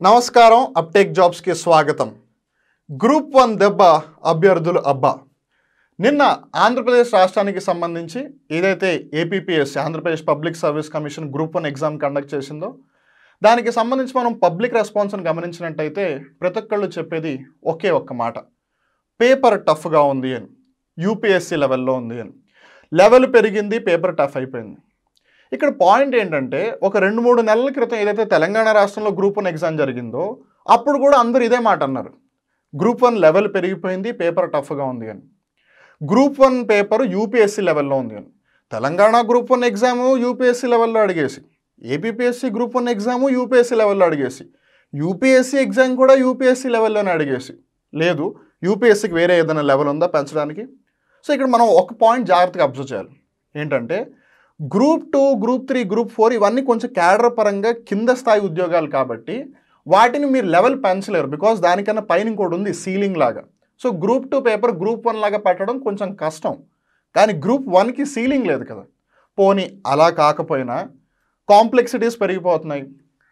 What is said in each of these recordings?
నమస్కారం uptake jobs కి స్వాగతం. గ్రూప్ 1 దెబ్బ అభ్యర్థులు అబ్బా. నిన్న ఆంధ్రప్రదేశ్ రాష్ట్రానికి సంబంధించి ఏదైతే APPS Andhra Pradesh public service commission group 1 exam conduct చేసిందో దానికి సంబంధించి మనం పబ్లిక్ రెస్పాన్స్ని గమనించినట్టయితే ప్రతి ఒక్కళ్ళు చెప్పేది ఒకే ఒక్క మాట, పేపర్ టఫ్గా ఉంది అని, యూపీఎస్సీ లెవెల్లో ఉంది అని. లెవెల్ పెరిగింది, పేపర్ టఫ్ అయిపోయింది. ఇక్కడ పాయింట్ ఏంటంటే ఒక 2-3 నెలల క్రితం ఏదైతే తెలంగాణ రాష్ట్రంలో గ్రూప్ 1 ఎగ్జామ్ జరిగిందో అప్పుడు కూడా అందరూ ఇదే మాట అన్నారు, గ్రూప్ 1 లెవెల్ పెరిగిపోయింది, పేపర్ టఫ్గా ఉంది అని. గ్రూప్ 1 పేపర్ యూపీఎస్సీ లెవెల్లో ఉంది అని. తెలంగాణ గ్రూప్ 1 ఎగ్జాము యూపీఎస్సీ లెవెల్లో అడిగేసి, ఏపీపీఎస్సీ గ్రూప్ 1 ఎగ్జాము యూపీఎస్సీ లెవెల్లో అడిగేసి, యూపీఎస్సీ ఎగ్జామ్ కూడా యూపీఎస్సీ లెవెల్లోనే అడిగేసి, లేదు యూపీఎస్సీకి వేరే ఏదైనా లెవెల్ ఉందా పెంచడానికి. సో ఇక్కడ మనం ఒక పాయింట్ జాగ్రత్తగా అబ్జర్వ్ చేయాలి, ఏంటంటే గ్రూప్ 2, గ్రూప్ 3, గ్రూప్ 4 ఇవన్నీ కొంచెం క్యాడర్ పరంగా కింద స్థాయి ఉద్యోగాలు కాబట్టి వాటిని మీరు లెవెల్ పెంచలేరు, బికాజ్ దానికన్నా పైన ఇంకోటి ఉంది సీలింగ్ లాగా. సో గ్రూప్ 2 పేపర్ గ్రూప్ 1 లాగా పెట్టడం కొంచెం కష్టం, కానీ గ్రూప్ 1కి సీలింగ్ లేదు కదా. పోనీ అలా కాకపోయినా కాంప్లెక్సిటీస్ పెరిగిపోతున్నాయి,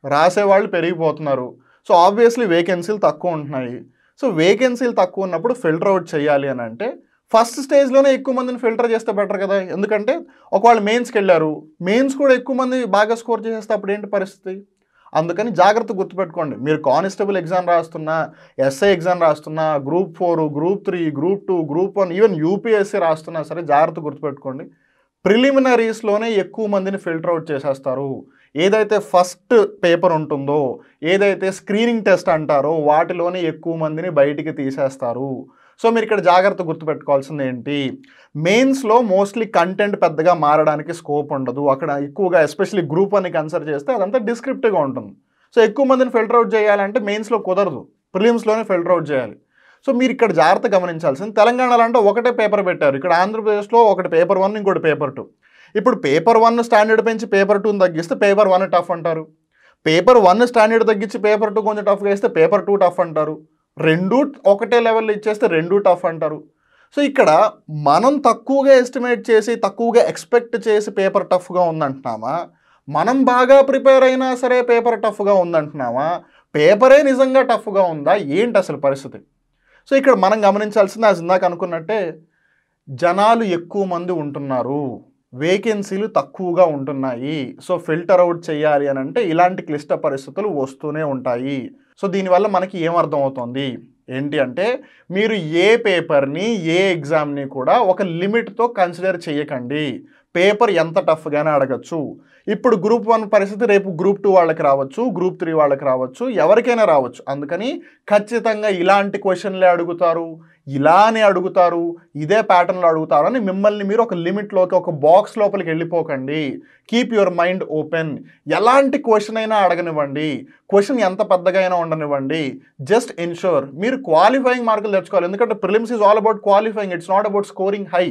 రాసేవాళ్ళు పెరిగిపోతున్నారు, సో ఆబ్వియస్లీ వేకెన్సీలు తక్కువ ఉంటున్నాయి. సో వేకెన్సీలు తక్కువ ఉన్నప్పుడు ఫిల్టర్ అవుట్ చేయాలి అని అంటే ఫస్ట్ స్టేజ్లోనే ఎక్కువ మందిని ఫిల్టర్ చేస్తే బెటర్ కదా. ఎందుకంటే ఒకవేళ మెయిన్స్కి వెళ్ళారు, మెయిన్స్ కూడా ఎక్కువ మంది బాగా స్కోర్ చేసేస్తే అప్పుడు ఏంటి పరిస్థితి. అందుకని జాగ్రత్త గుర్తుపెట్టుకోండి, మీరు కానిస్టేబుల్ ఎగ్జామ్ రాస్తున్నా, ఎస్ఐ ఎగ్జామ్ రాస్తున్నా, group 4, group 3, group 2, group 1, even UPSC రాస్తున్నా సరే జాగ్రత్త గుర్తుపెట్టుకోండి, ప్రిలిమినరీస్లోనే ఎక్కువ మందిని ఫిల్టర్ అవుట్ చేసేస్తారు. ఏదైతే ఫస్ట్ పేపర్ ఉంటుందో, ఏదైతే స్క్రీనింగ్ టెస్ట్ అంటారో వాటిలోనే ఎక్కువ మందిని బయటికి తీసేస్తారు. సో మీరు ఇక్కడ జాగ్రత్త గుర్తుపెట్టుకోవాల్సింది ఏంటి, మెయిన్స్లో మోస్ట్లీ కంటెంట్ పెద్దగా మారడానికి స్కోప్ ఉండదు. అక్కడ ఎక్కువగా ఎస్పెషల్లీ గ్రూప్ 1ని కన్సిడర్ చేస్తే అదంతా డిస్క్రిప్టివ్గా ఉంటుంది. సో ఎక్కువ మందిని ఫిల్టర్ అవుట్ చేయాలంటే మెయిన్స్లో కుదరదు, ప్రిలిమ్స్లోనే ఫిల్టర్ అవుట్ చేయాలి. సో మీరు ఇక్కడ జాగ్రత్త గమనించాల్సింది, తెలంగాణలో అంటే ఒకటే పేపర్ పెట్టారు, ఇక్కడ ఆంధ్రప్రదేశ్లో ఒకటి పేపర్ 1 ఇంకోటి పేపర్ 2. ఇప్పుడు పేపర్ 1 స్టాండర్డ్ పెంచి పేపర్ 2ని తగ్గిస్తే పేపర్ 1 టఫ్ అంటారు, పేపర్ 1 స్టాండర్డ్ తగ్గించి పేపర్ 2 కొంచెం టఫ్గా ఇస్తే పేపర్ 2 టఫ్ అంటారు, రెండు ఒకటే లెవెల్లో ఇచ్చేస్తే రెండు టఫ్ అంటారు. సో ఇక్కడ మనం తక్కువగా ఎస్టిమేట్ చేసి తక్కువగా ఎక్స్పెక్ట్ చేసి పేపర్ టఫ్గా ఉందంటున్నామా, మనం బాగా ప్రిపేర్ అయినా సరే పేపర్ టఫ్గా ఉందంటున్నామా, పేపరే నిజంగా టఫ్గా ఉందా, ఏంటి అసలు పరిస్థితి. సో ఇక్కడ మనం గమనించాల్సింది అది ఇందాక అనుకున్నట్టే, జనాలు ఎక్కువ మంది ఉంటున్నారు, వేకెన్సీలు తక్కువగా ఉంటున్నాయి. సో ఫిల్టర్ అవుట్ చేయాలి అని అంటే ఇలాంటి క్లిష్ట పరిస్థితులు వస్తూనే ఉంటాయి. సో దీనివల్ల మనకి ఏమర్థం అవుతుంది ఏంటి అంటే, మీరు ఏ పేపర్ని ఏ ఎగ్జామ్ని కూడా ఒక లిమిట్తో కన్సిడర్ చేయకండి. పేపర్ ఎంత టఫ్గానే అడగచ్చు. ఇప్పుడు గ్రూప్ 1 పరిస్థితి రేపు గ్రూప్ 2 వాళ్ళకి రావచ్చు, గ్రూప్ 3 వాళ్ళకి రావచ్చు, ఎవరికైనా రావచ్చు. అందుకని ఖచ్చితంగా ఇలాంటి క్వశ్చన్లే అడుగుతారు, ఇలానే అడుగుతారు, ఇదే ప్యాటర్న్లో అడుగుతారు అని మిమ్మల్ని మీరు ఒక లిమిట్లోకి, ఒక బాక్స్ లోపలికి వెళ్ళిపోకండి. Keep your mind open. ఎలాంటి క్వశ్చన్ అయినా అడగనివ్వండి, క్వశ్చన్ ఎంత పెద్దగా అయినా ఉండనివ్వండి, జస్ట్ ఎన్ష్యూర్ మీరు క్వాలిఫైయింగ్ మార్కులు తెచ్చుకోవాలి. ఎందుకంటే prelims is all about qualifying, it's not about scoring high.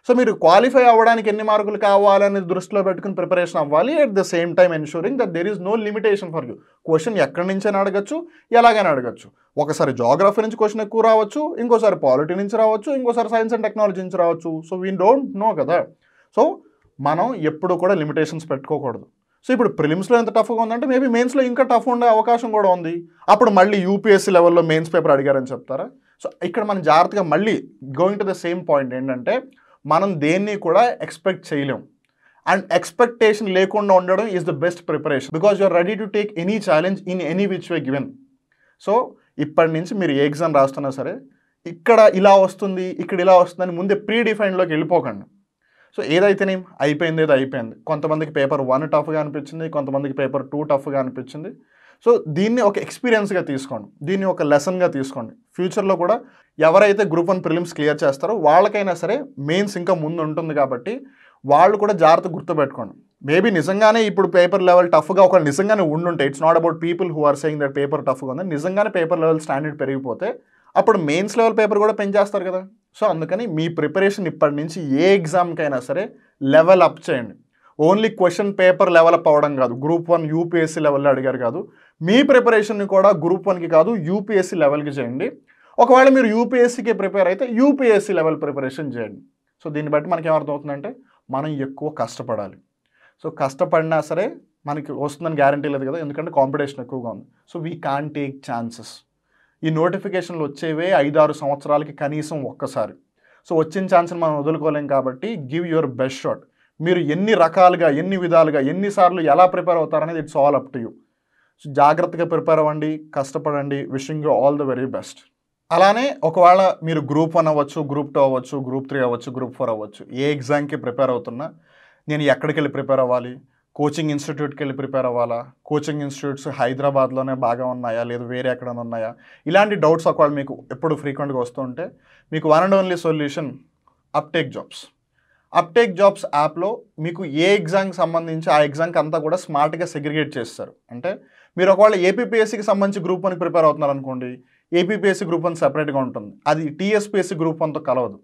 So మీరు క్వాలిఫై అవ్వడానికి ఎన్ని మార్కులు కావాలని దృష్టిలో పెట్టుకుని ప్రిపరేషన్ అవ్వాలి. At the same time ensuring that there is no limitation for you. Question ఎక్కడి నుంచైనా అడగచ్చు, ఎలాగైనా అడగచ్చు. ఒకసారి జాగ్రఫీ నుంచి క్వశ్చన్ ఎక్కువ రావచ్చు, ఇంకోసారి పాలిటీ నుంచి రావచ్చు, ఇంకోసారి సైన్స్ అండ్ టెక్నాలజీ నుంచి రావచ్చు. సో వీ డోంట్ నో కదా. సో మనం ఎప్పుడు కూడా లిమిటేషన్స్ పెట్టుకోకూడదు. సో ఇప్పుడు ప్రిలిమ్స్లో ఎంత టఫ్గా ఉందంటే మేబీ మెయిన్స్లో ఇంకా టఫ్ ఉండే అవకాశం కూడా ఉంది. అప్పుడు మళ్ళీ యూపీఎస్సీ లెవెల్లో మెయిన్స్ పేపర్ అడిగారని చెప్తారా. సో ఇక్కడ మనం జాగ్రత్తగా మళ్ళీ going to the same point ఏంటంటే, మనం దేన్ని కూడా ఎక్స్పెక్ట్ చేయలేం. అండ్ ఎక్స్పెక్టేషన్ లేకుండా ఉండడం is the best preparation, because you're ready to take any challenge in any which way given. So ఇప్పటి నుంచి మీరు ఏ ఎగ్జామ్ రాస్తున్నా సరే ఇక్కడ ఇలా వస్తుంది, ఇక్కడ ఇలా వస్తుందని ముందే ప్రీ డిఫైన్డ్లోకి వెళ్ళిపోకండి. సో ఏదైతేనే అయిపోయింది, ఏదో అయిపోయింది. కొంతమందికి పేపర్ 1 టఫ్గా అనిపించింది, కొంతమందికి పేపర్ 2 టఫ్గా అనిపించింది. సో దీన్ని ఒక ఎక్స్పీరియన్స్గా తీసుకోండి, దీన్ని ఒక లెసన్గా తీసుకోండి. ఫ్యూచర్లో కూడా ఎవరైతే గ్రూప్ 1 ప్రిలిమ్స్ క్లియర్ చేస్తారో వాళ్ళకైనా సరే మెయిన్స్ ఇంకా ముందు ఉంటుంది కాబట్టి వాళ్ళు కూడా జాగ్రత్త గుర్తుపెట్టుకోండి. మేబీ నిజంగానే ఇప్పుడు పేపర్ లెవెల్ టఫ్గా ఒక నిజంగానే ఉండుంటే, it's not about people who are saying that paper టఫ్గా ఉందని, నిజంగానే పేపర్ లెవెల్ స్టాండర్డ్ పెరిగిపోతే అప్పుడు మెయిన్స్ లెవెల్ పేపర్ కూడా పెంచేస్తారు కదా. సో అందుకని మీ ప్రిపరేషన్ ఇప్పటి నుంచి ఏ ఎగ్జామ్కైనా సరే లెవెల్ అప్ చేయండి. Only question paper level up అవ్వడం కాదు, గ్రూప్ 1 యూపీఎస్సీ లెవెల్లో అడిగారు కాదు, మీ ప్రిపరేషన్ని కూడా గ్రూప్ 1కి కాదు యూపీఎస్సీ లెవెల్కి చేయండి. ఒకవేళ మీరు యూపీఎస్సీకి ప్రిపేర్ అయితే యూపీఎస్సీ లెవెల్ ప్రిపరేషన్ చేయండి. సో దీన్ని బట్టి మనకి ఏమర్థమవుతుందంటే మనం ఎక్కువ కష్టపడాలి. సో కష్టపడినా సరే మనకి వస్తుందని గ్యారంటీ లేదు కదా, ఎందుకంటే కాంపిటీషన్ ఎక్కువగా ఉంది. So we can take chances. ఈ నోటిఫికేషన్లు వచ్చేవే 5-6 సంవత్సరాలకి కనీసం ఒక్కసారి. సో వచ్చిన ఛాన్స్ని మనం వదులుకోలేం కాబట్టి గివ్ యువర్ బెస్ట్ షాట్. మీరు ఎన్ని రకాలుగా, ఎన్ని విధాలుగా, ఎన్నిసార్లు ఎలా ప్రిపేర్ అవుతారనేది it's all up to you. So జాగ్రత్తగా ప్రిపేర్ అవ్వండి, కష్టపడండి. Wishing you all the very best. అలానే ఒకవేళ మీరు గ్రూప్ 1 అవ్వచ్చు, గ్రూప్ 2 అవ్వచ్చు, గ్రూప్ 3 అవ్వచ్చు, గ్రూప్ 4 అవ్వచ్చు, ఏ ఎగ్జామ్కి ప్రిపేర్ అవుతున్నా నేను ఎక్కడికి వెళ్ళి ప్రిపేర్ అవ్వాలి, కోచింగ్ ఇన్స్టిట్యూట్కి వెళ్ళి ప్రిపేర్ అవ్వాలా, కోచింగ్ ఇన్స్టిట్యూట్స్ హైదరాబాద్లోనే బాగా ఉన్నాయా లేదు వేరే ఎక్కడైనా ఉన్నాయా, ఇలాంటి డౌట్స్ ఒకవేళ మీకు ఎప్పుడు ఫ్రీక్వెంట్గా వస్తుంటే మీకు one and only solution uptake jobs. Uptake jobs యాప్లో మీకు ఏ ఎగ్జామ్కి సంబంధించి ఆ ఎగ్జామ్కి అంతా కూడా స్మార్ట్గా సెగ్రిగేట్ చేస్తారు. అంటే మీరు ఒకవేళ ఏపీపీఎస్సీకి సంబంధించి గ్రూప్ 1కి ప్రిపేర్ అవుతున్నారు అనుకోండి, ఏపీపీఎస్సీ గ్రూప్ 1 సెపరేట్గా ఉంటుంది, అది టీఎస్పీఎస్సీ గ్రూప్ 1తో కలవదు.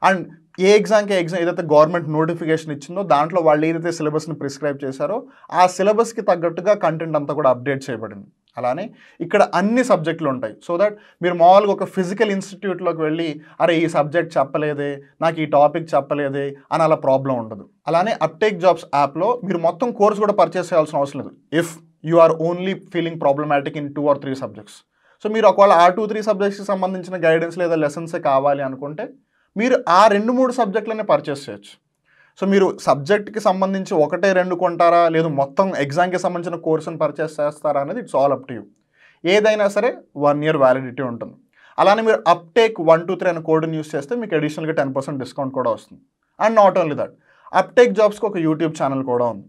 అండ్ ఏ ఎగ్జామ్కి ఎగ్జామ్ ఏదైతే గవర్నమెంట్ నోటిఫికేషన్ ఇచ్చిందో దాంట్లో వాళ్ళు ఏదైతే సిలబస్ని ప్రిస్క్రైబ్ చేశారో ఆ సిలబస్కి తగ్గట్టుగా కంటెంట్ అంతా కూడా అప్డేట్ చేయబడింది. అలానే ఇక్కడ అన్ని సబ్జెక్టులు ఉంటాయి. సో దట్ మీరు మామూలుగా ఒక ఫిజికల్ ఇన్స్టిట్యూట్లోకి వెళ్ళి అరే ఈ సబ్జెక్ట్ చెప్పలేదే, నాకు ఈ టాపిక్ చెప్పలేదే అని అలా ప్రాబ్లం ఉండదు. అలానే అప్టేక్ జాబ్స్ యాప్లో మీరు మొత్తం కోర్స్ కూడా పర్చేస్ చేయాల్సిన అవసరం లేదు. If you are only feeling problematic in 2 or 3 subjects. So మీరు ఒకవేళ ఆ 2-3 సబ్జెక్ట్స్కి సంబంధించిన గైడెన్స్ లేదా లెసన్సే కావాలి అనుకుంటే మీరు ఆ 2-3 సబ్జెక్టులనే పర్చేస్ చేయొచ్చు. సో మీరు సబ్జెక్ట్కి సంబంధించి 1-2 కొంటారా, లేదు మొత్తం ఎగ్జామ్కి సంబంధించిన కోర్సును పర్చేస్ చేస్తారా అనేది it's all up to you. ఏదైనా సరే 1 year వ్యాలిడిటీ ఉంటుంది. అలానే మీరు అప్టేక్ 123 అనే కోడ్ని యూస్ చేస్తే మీకు అడిషనల్గా 10% డిస్కౌంట్ కూడా వస్తుంది. And not only that, uptake జాబ్స్కి ఒక యూట్యూబ్ ఛానల్ కూడా ఉంది.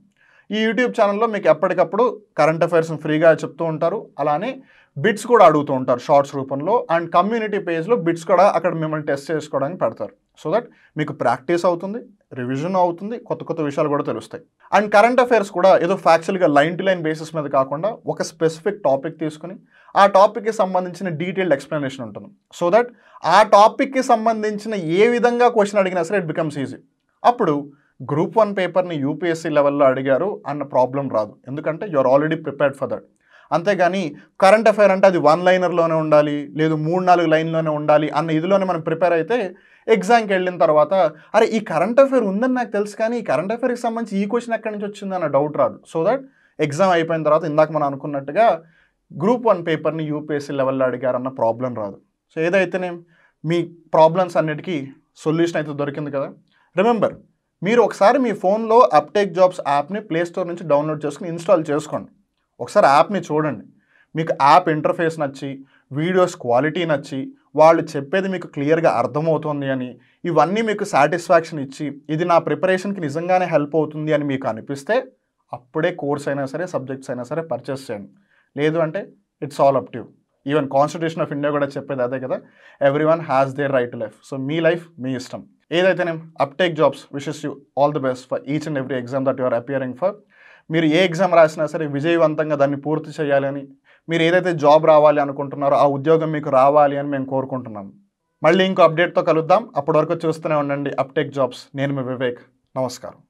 ఈ యూట్యూబ్ ఛానల్లో మీకు ఎప్పటికప్పుడు కరెంట్ అఫైర్స్ని ఫ్రీగా చెప్తూ ఉంటారు. అలానే బిట్స్ కూడా అడుగుతూ ఉంటారు షార్ట్స్ రూపంలో. అండ్ కమ్యూనిటీ పేజ్లో బిట్స్ కూడా అక్కడ మిమ్మల్ని టెస్ట్ చేసుకోవడానికి పెడతారు. సో దట్ మీకు ప్రాక్టీస్ అవుతుంది, రివిజన్ అవుతుంది, కొత్త కొత్త విషయాలు కూడా తెలుస్తాయి. అండ్ కరెంట్ అఫైర్స్ కూడా ఏదో ఫ్యాక్చువల్గా లైన్ టు లైన్ బేసిస్ మీద కాకుండా ఒక స్పెసిఫిక్ టాపిక్ తీసుకుని ఆ టాపిక్కి సంబంధించిన డీటెయిల్డ్ ఎక్స్ప్లెనేషన్ ఉంటుంది. సో దట్ ఆ టాపిక్కి సంబంధించిన ఏ విధంగా క్వశ్చన్ అడిగినా సరే ఇట్ బికమ్స్ ఈజీ. అప్పుడు గ్రూప్ 1 పేపర్ని యూపీఎస్సీ లెవెల్లో అడిగారు అన్న ప్రాబ్లం రాదు, ఎందుకంటే you are already prepared for that. అంతేగాని కరెంట్ అఫైర్ అంటే అది 1 లైనర్లోనే ఉండాలి, లేదు 3-4 లైన్లోనే ఉండాలి అన్న ఇదిలోనే మనం ప్రిపేర్ అయితే ఎగ్జామ్కి వెళ్ళిన తర్వాత అరే ఈ కరెంట్ అఫైర్ ఉందని నాకు తెలుసు కానీ ఈ కరెంట్ అఫైర్కి సంబంధించి ఈ క్వశ్చన్ ఎక్కడి నుంచి వచ్చింది అన్న డౌట్ రాదు. సో దట్ ఎగ్జామ్ అయిపోయిన తర్వాత ఇందాక మనం అనుకున్నట్టుగా గ్రూప్ 1 పేపర్ని యూపీఎస్సీ లెవెల్లో అడిగారన్న ప్రాబ్లం రాదు. సో ఏదైతేనే మీ ప్రాబ్లమ్స్ అన్నిటికీ సొల్యూషన్ అయితే దొరికింది కదా. రిమెంబర్, మీరు ఒకసారి మీ ఫోన్లో అప్టేక్ జాబ్స్ యాప్ని ప్లేస్టోర్ నుంచి డౌన్లోడ్ చేసుకుని ఇన్స్టాల్ చేసుకోండి. ఒకసారి యాప్ని చూడండి. మీకు యాప్ ఇంటర్ఫేస్ నచ్చి, వీడియోస్ క్వాలిటీ నచ్చి, వాళ్ళు చెప్పేది మీకు క్లియర్గా అర్థమవుతుంది అని, ఇవన్నీ మీకు సాటిస్ఫాక్షన్ ఇచ్చి ఇది నా ప్రిపరేషన్కి నిజంగానే హెల్ప్ అవుతుంది అని మీకు అనిపిస్తే అప్పుడే కోర్స్ అయినా సరే సబ్జెక్ట్స్ అయినా సరే పర్చేస్ చేయండి. లేదు అంటే it's all up to you. Even constitution of India కూడా చెప్పేది అదే కదా, everyone has their right to life. So మీ లైఫ్ మీ ఇష్టం. ఏదైతేనే uptake jobs wishes you all the best for each and every exam that you are appearing for. మీరు ఏ ఎగ్జామ్ రాసినా సరే విజయవంతంగా దాన్ని పూర్తి చేయాలని, మీరు ఏదైతే జాబ్ రావాలి అనుకుంటున్నారో ఆ ఉద్యోగం మీకు రావాలి అని మేము కోరుకుంటున్నాము. మళ్ళీ ఇంకో అప్డేట్తో కలుద్దాం. అప్పటి వరకు చూస్తూనే ఉండండి అప్టేక్ జాబ్స్. నేను మీ వివేక్. నమస్కారం.